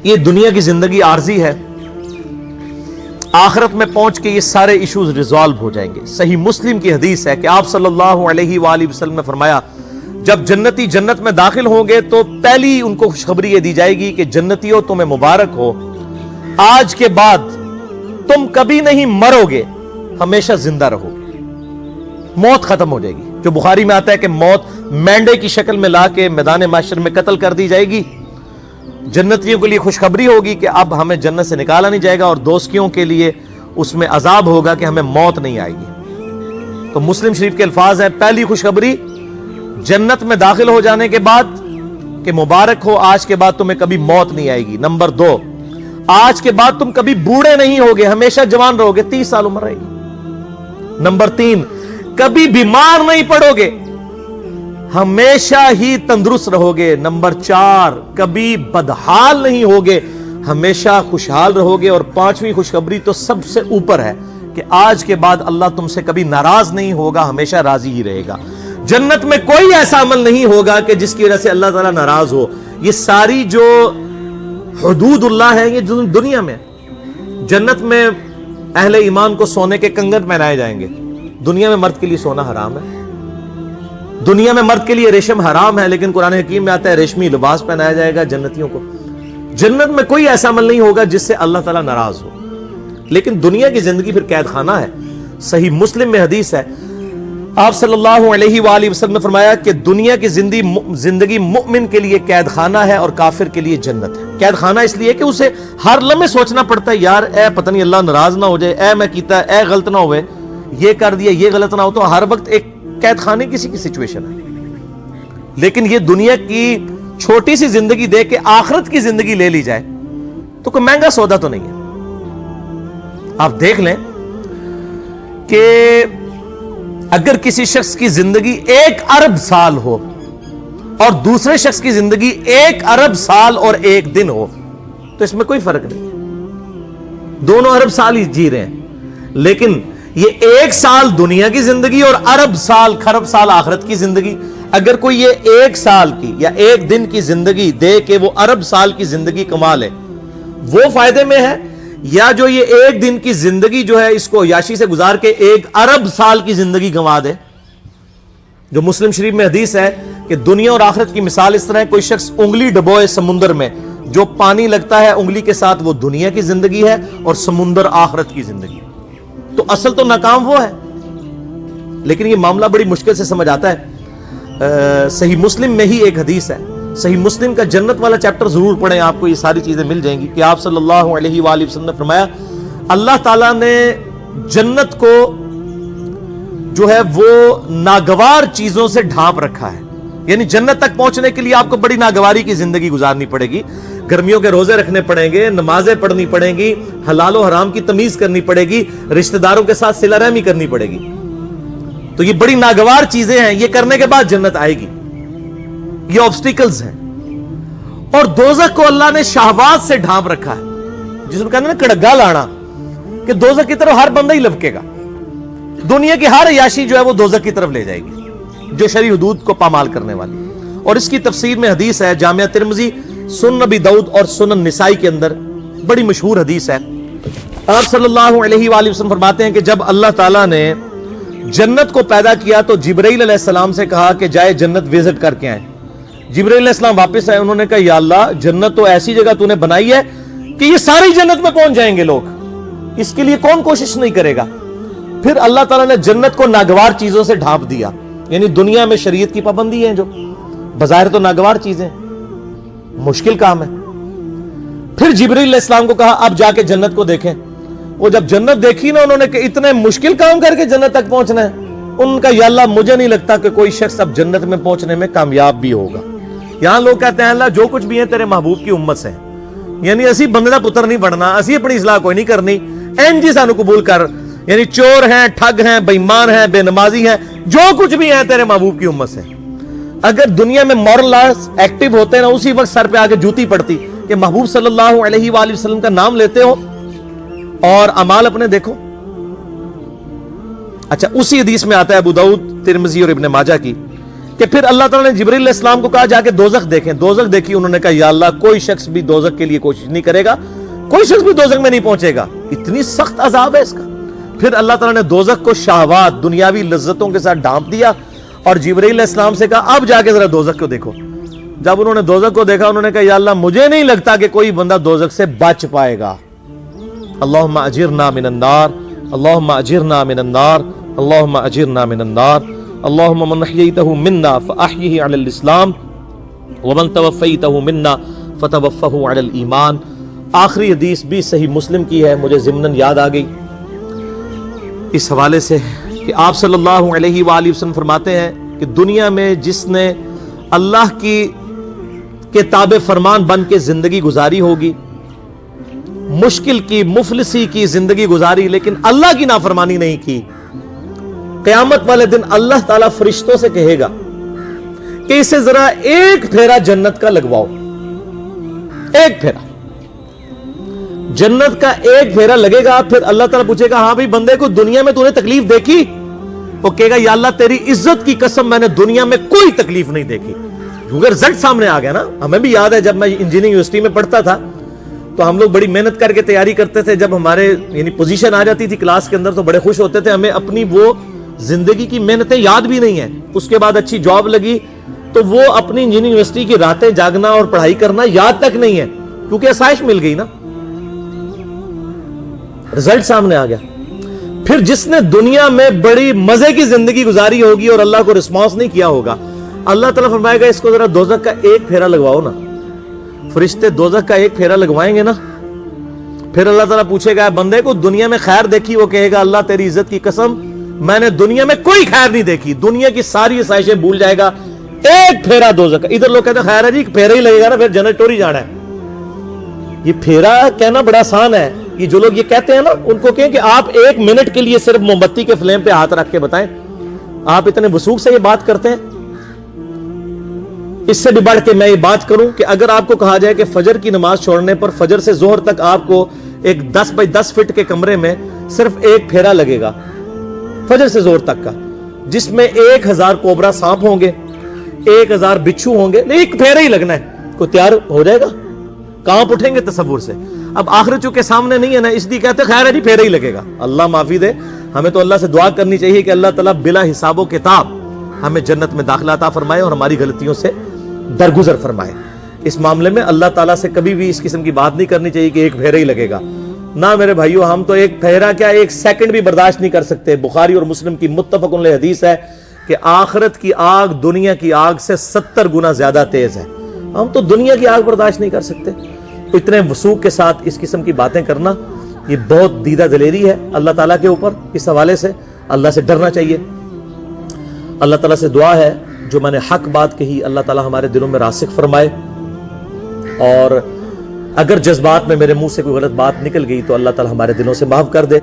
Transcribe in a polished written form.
یہ دنیا کی زندگی عارضی ہے، آخرت میں پہنچ کے یہ سارے ایشوز ریزالو ہو جائیں گے۔ صحیح مسلم کی حدیث ہے کہ آپ صلی اللہ علیہ وآلہ وسلم نے فرمایا جب جنتی جنت میں داخل ہوں گے تو پہلی ان کو خوشخبری یہ دی جائے گی کہ جنتیوں تمہیں مبارک ہو، آج کے بعد تم کبھی نہیں مرو گے، ہمیشہ زندہ رہو گے، موت ختم ہو جائے گی۔ جو بخاری میں آتا ہے کہ موت مینڈے کی شکل میں لا کے میدان محشر میں قتل کر دی جائے گی۔ جنتیوں کے لیے خوشخبری ہوگی کہ اب ہمیں جنت سے نکالا نہیں جائے گا، اور دوزخیوں کے لیے اس میں عذاب ہوگا کہ ہمیں موت نہیں آئے گی۔ تو مسلم شریف کے الفاظ ہیں، پہلی خوشخبری جنت میں داخل ہو جانے کے بعد کہ مبارک ہو، آج کے بعد تمہیں کبھی موت نہیں آئے گی۔ نمبر 2، آج کے بعد تم کبھی بوڑھے نہیں ہوگے، ہمیشہ جوان رہو گے، 30 سال عمر رہے گی۔ نمبر 3، کبھی بیمار نہیں پڑو گے، ہمیشہ ہی تندرست رہو گے۔ نمبر 4، کبھی بدحال نہیں ہوگے، ہمیشہ خوشحال رہو گے۔ اور 5ویں خوشخبری تو سب سے اوپر ہے کہ آج کے بعد اللہ تم سے کبھی ناراض نہیں ہوگا، ہمیشہ راضی ہی رہے گا۔ جنت میں کوئی ایسا عمل نہیں ہوگا کہ جس کی وجہ سے اللہ تعالیٰ ناراض ہو۔ یہ ساری جو حدود اللہ ہے یہ دنیا میں، جنت میں اہل ایمان کو سونے کے کنگن پہنائے جائیں گے۔ دنیا میں مرد کے لیے سونا حرام ہے، دنیا میں مرد کے لیے ریشم حرام ہے، لیکن قرآن حکیم میں آتا ہے ریشمی لباس پہنایا جائے گا جنتیوں کو۔ جنت میں کوئی ایسا عمل نہیں ہوگا جس سے اللہ تعالیٰ ناراض ہو، لیکن دنیا کی زندگی پھر قید خانہ ہے۔ صحیح مسلم میں حدیث ہے، آپ صلی اللہ علیہ وآلہ وسلم نے فرمایا کہ دنیا کی زندگی مؤمن کے لیے قید خانہ ہے اور کافر کے لیے جنت ہے۔ قید خانہ اس لیے کہ اسے ہر لمحے سوچنا پڑتا ہے یار اے پتہ نہیں اللہ ناراض نہ ہو جائے، اے میں کیتا اے غلط نہ ہوئے، یہ کر دیا یہ غلط نہ ہو، تو ہر وقت ایک قید خانے کسی کی سچویشن ہے۔ لیکن یہ دنیا کی چھوٹی سی زندگی دے کے آخرت کی زندگی لے لی جائے تو کوئی مہنگا سودا تو نہیں ہے۔ آپ دیکھ لیں کہ اگر کسی شخص کی زندگی 1 ارب سال ہو اور دوسرے شخص کی زندگی 1 ارب سال اور 1 دن ہو تو اس میں کوئی فرق نہیں، دونوں ارب سال ہی جی رہے ہیں، لیکن یہ 1 سال دنیا کی زندگی اور ارب سال کھرب سال آخرت کی زندگی۔ اگر کوئی یہ 1 سال کی یا 1 دن کی زندگی دے کے وہ ارب سال کی زندگی کما لے، وہ فائدے میں ہے، یا جو یہ 1 دن کی زندگی جو ہے اس کو عیاشی سے گزار کے 1 ارب سال کی زندگی گنوا دے۔ جو مسلم شریف میں حدیث ہے کہ دنیا اور آخرت کی مثال اس طرح ہے، کوئی شخص انگلی ڈبوئے سمندر میں، جو پانی لگتا ہے انگلی کے ساتھ وہ دنیا کی زندگی ہے اور سمندر آخرت کی زندگی۔ تو اصل تو ناکام وہ ہے، لیکن یہ معاملہ بڑی مشکل سے سمجھ آتا ہے۔ صحیح مسلم میں ہی ایک حدیث ہے، صحیح مسلم کا جنت والا چیپٹر ضرور پڑھیں، آپ کو یہ ساری چیزیں مل جائیں گی، کہ آپ صلی اللہ علیہ وآلہ وسلم نے فرمایا اللہ تعالیٰ نے جنت کو جو ہے وہ ناگوار چیزوں سے ڈھانپ رکھا ہے، یعنی جنت تک پہنچنے کے لیے آپ کو بڑی ناگواری کی زندگی گزارنی پڑے گی، گرمیوں کے روزے رکھنے پڑیں گے، نمازیں پڑھنی پڑیں گی، حلال و حرام کی تمیز کرنی پڑے گی، رشتہ داروں کے ساتھ صلہ رحمی کرنی پڑے گی۔ تو یہ بڑی ناگوار چیزیں ہیں، یہ کرنے کے بعد جنت آئے گی، یہ آبسٹیکلز ہیں۔ اور دوزخ کو اللہ نے شہوات سے ڈھانپ رکھا ہے، جس میں کہتے ہیں نا کڑگا لانا، کہ دوزخ کی طرف ہر بندہ ہی لپکے گا، دنیا کی ہر عیاشی جو ہے وہ دوزخ کی طرف لے جائے گی، جو شرعی حدود کو پامال کرنے والی۔ اور اس کی تفسیر میں حدیث ہے، جامعہ ترمذی، سنن نبی داؤد اور سنن نسائی کے اندر بڑی مشہور حدیث ہے۔ آپ صلی اللہ علیہ وآلہ وسلم فرماتے ہیں کہ جب اللہ تعالیٰ نے جنت کو پیدا کیا تو جبرائیل علیہ السلام سے کہا کہ جائے جنت وزٹ کر کے آئیں۔ جبرائیل علیہ السلام واپس آئے، انہوں نے کہا یا اللہ جنت تو ایسی جگہ تو نے بنائی ہے کہ یہ ساری جنت میں پہنچ جائیں گے لوگ، اس کے لیے کون کوشش نہیں کرے گا۔ پھر اللہ تعالیٰ نے جنت کو ناگوار چیزوں سے ڈھانپ دیا، یعنی دنیا میں شریعت کی پابندی ہیں جو بظاہر تو ناگوار چیزیں، مشکل کام ہے۔ پھر جبرائیل علیہ السلام کو کہا اب جا کے جنت کو دیکھیں۔ وہ جب جنت دیکھی نا، انہوں نے کہ اتنے مشکل کام کر کے جنت تک پہنچنا ہے، ان کا یا اللہ مجھے نہیں لگتا کہ کوئی شخص اب جنت میں پہنچنے میں کامیاب بھی ہوگا۔ یہاں لوگ کہتے ہیں اللہ جو کچھ بھی ہیں تیرے محبوب کی امت سے ہیں، یعنی اسی بندے دا پتر نہیں بننا، اسی اپنی اصلاح کوئی نہیں کرنی، این جی سانو قبول کر، یعنی چور ہیں، ٹھگ ہیں، بے ایمان ہیں، بے نمازی ہیں، جو کچھ بھی ہیں تیرے محبوب کی امت سے۔ اگر دنیا میں مورل لاز ایکٹیو ہوتے نا، اسی وقت سر پہ آگے جوتی پڑتی کہ محبوب صلی اللہ علیہ وآلہ وسلم کا نام لیتے ہو اور اعمال اپنے دیکھو۔ اچھا، اسی حدیث میں آتا ہے ابو داؤد، ترمذی اور ابن ماجہ کی، کہ پھر اللہ تعالیٰ نے جبریل علیہ السلام کو کہا جا کے دوزخ دیکھیں. دوزخ دیکھی, انہوں نے کہا یا اللہ کوئی شخص بھی دوزخ کے لیے کوشش نہیں کرے گا, کوئی شخص بھی دوزخ میں نہیں پہنچے گا, اتنی سخت عذاب ہے اس کا. پھر اللہ تعالیٰ نے دوزخ کو شہوات دنیاوی لذتوں کے ساتھ ڈھانپ دیا اور جبریل علیہ السلام سے کہا اب جا کے ذرا دوزخ کو دیکھو. جب انہوں نے دوزخ کو دیکھا, انہوں نے کہا یا اللہ مجھے نہیں لگتا کہ کوئی بندہ دوزخ سے بچ پائے گا. اللہم اجرنا من النار, اللہم اجرنا من النار, اللہم اجرنا من النار. اللہم من احییتہ منا فاحیہ علی الاسلام ومن توفیتہ منا فتوفہ علی الایمان. آخری حدیث بھی صحیح مسلم کی ہے, مجھے ضمناً یاد آ گئی اس حوالے سے کہ آپ صلی اللہ علیہ وآلہ وسلم فرماتے ہیں کہ دنیا میں جس نے اللہ کی تابع فرمان بن کے زندگی گزاری ہوگی, مشکل کی مفلسی کی زندگی گزاری لیکن اللہ کی نافرمانی نہیں کی, قیامت والے دن اللہ تعالیٰ فرشتوں سے کہے گا کہ اسے ذرا ایک پھیرا جنت کا لگواؤ. ایک پھیرا جنت کا ایک پھیرا لگے گا. پھر اللہ تعالیٰ پوچھے گا ہاں بھائی بندے کو دنیا میں تو نے تکلیف دیکھی؟ وہ کہے گا یا اللہ تیری عزت کی قسم میں نے دنیا میں کوئی تکلیف نہیں دیکھی. کیونکہ رزلٹ سامنے آ گیا نا. ہمیں بھی یاد ہے جب میں انجینئرنگ یونیورسٹی میں پڑھتا تھا تو ہم لوگ بڑی محنت کر کے تیاری کرتے تھے. جب ہمارے یعنی پوزیشن آ جاتی تھی کلاس کے اندر تو بڑے خوش ہوتے تھے. ہمیں اپنی وہ زندگی کی محنتیں یاد بھی نہیں ہیں. اس کے بعد اچھی جاب لگی تو وہ اپنی انجینئرنگ یونیورسٹی کی راتیں جاگنا اور پڑھائی کرنا یاد تک نہیں ہے, کیونکہ آسائش مل گئی نا, رزلٹ سامنے آ گیا. پھر جس نے دنیا میں بڑی مزے کی زندگی گزاری ہوگی اور اللہ کو رسپانس نہیں کیا ہوگا, اللہ تعالیٰ فرمائے گا اس کو ذرا دوزخ کا ایک پھیرا لگواؤ نا. فرشتے دوزخ کا ایک پھیرا لگوائیں گے نا. پھر اللہ تعالیٰ پوچھے گا بندے کو دنیا میں خیر دیکھی؟ وہ کہے گا اللہ تیری عزت کی قسم میں نے دنیا میں کوئی خیر نہیں دیکھی. دنیا کی ساری آسائشیں بھول جائے گا, ایک پھیرا دوزخ کا. ادھر لوگ کہتے ہیں خیر ہے جی پھیرا ہی لگے گا نا, پھر جنت ٹوری جانا ہے. یہ پھیرا کہنا بڑا آسان ہے. یہ جو لوگ یہ کہتے ہیں نا ان کو کہیں کہ آپ ایک منٹ کے لیے صرف موم بتی کے فلیم پہ ہاتھ رکھ کے بتائیں. آپ اتنے وثوق سے یہ بات کرتے ہیں. اس سے بھی بڑھ کے میں یہ بات کروں کہ اگر آپ کو کہا جائے کہ فجر کی نماز چھوڑنے پر فجر سے ظہر تک آپ کو ایک 10 بائی 10 فٹ کے کمرے میں صرف ایک پھیرا لگے گا فجر سے ظہر تک کا, جس میں 1000 کوبرا سانپ ہوں گے, 1000 بچھو ہوں گے, ایک پھیرا ہی لگنا ہے, کوئی تیار ہو جائے گا؟ کانپ اٹھیں گے تصور سے. اب آخرت چونکہ سامنے نہیں ہے نا, اس لیے کہتے خیر ہے جی پھیرا ہی لگے گا. اللہ معافی دے, ہمیں تو اللہ سے دعا کرنی چاہیے کہ اللہ تعالیٰ بلا حساب و کتاب ہمیں جنت میں داخلہ عطا فرمائے اور ہماری غلطیوں سے درگزر فرمائے. اس معاملے میں اللہ تعالیٰ سے کبھی بھی اس قسم کی بات نہیں کرنی چاہیے کہ ایک پھیرا ہی لگے گا. نہ میرے بھائیو, ہم تو ایک پھیرا کیا ایک سیکنڈ بھی برداشت نہیں کر سکتے. بخاری اور مسلم کی متفق علیہ حدیث ہے کہ آخرت کی آگ دنیا کی آگ سے 70 گنا زیادہ تیز ہے. ہم تو دنیا کی آگ برداشت نہیں کر سکتے. اتنے وثوق کے ساتھ اس قسم کی باتیں کرنا یہ بہت دیدہ دلیری ہے اللہ تعالیٰ کے اوپر. اس حوالے سے اللہ سے ڈرنا چاہیے. اللہ تعالیٰ سے دعا ہے جو میں نے حق بات کہی اللہ تعالیٰ ہمارے دلوں میں راسخ فرمائے, اور اگر جذبات میں میرے منہ سے کوئی غلط بات نکل گئی تو اللہ تعالیٰ ہمارے دلوں سے معاف کر دے.